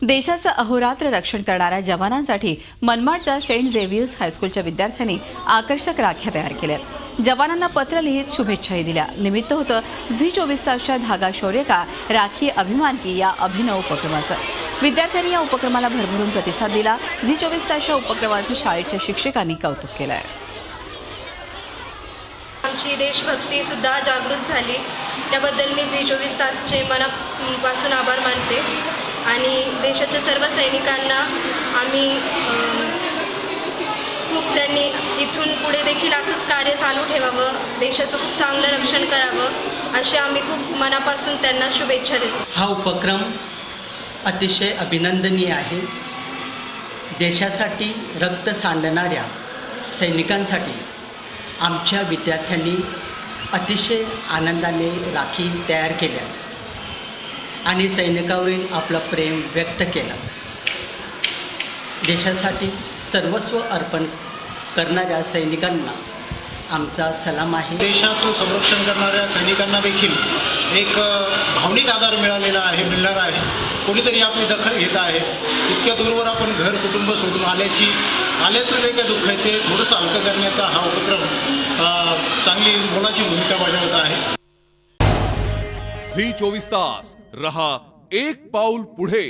देशाचं अहोरात्र रक्षण करणाऱ्या जवानांसाठी मनमाडच्या सेंट झेवियर्स हायस्कूलच्या विद्यार्थ्यांनी आकर्षक राख्या तयार केल्यात। जवानांना पत्र लिहित शुभेच्छाही दिल्या। निमित्त होतं झी 24 तासच्या धागा शौर्य का राखी अभिमान की या अभिनव उपक्रमाचं। विद्यार्थ्यांनी या उपक्रमाला भरभरून प्रतिसाद दिला। झी 24 तासच्या उपक्रमाचं शाळेच्या शिक्षकांनी कौतुक केलंय। आमची देशभक्ती सुद्धा जागृत झाली, त्याबद्दल मी झी 24 तासचे मनापासून आभार मानते आणि देशाच्या सर्व सैनिकांना आम्ही खूप त्यांनी इथून पुढे देखील असंच कार्य चालू ठेवावं, देशाचं खूप चांगलं रक्षण करावं अशी आम्ही खूप मनापासून त्यांना शुभेच्छा देतो। हा उपक्रम अतिशय अभिनंदनीय आहे। देशासाठी रक्त सांडणाऱ्या सैनिकांसाठी आमच्या विद्यार्थ्यांनी अतिशय आनंदाने राखी तयार केल्या आणि सैनिकावरील आपलं प्रेम व्यक्त केलं। देशासाठी सर्वस्व अर्पण करणाऱ्या सैनिकांना आमचा सलाम आहे। देशाचं संरक्षण करणाऱ्या सैनिकांना देखील एक भावनिक आधार मिळणार आहे। कोणीतरी आपली दखल घेत आहे। इतक्या दूरवर आपण घर कुटुंब सोडून आल्याचं जे काही दुःख आहे ते थोडंसं हलकं करण्याचा हा उपक्रम चांगली मोलाची भूमिका बजावत आहे। झी 24 तास रहा एक पाऊल पुढे।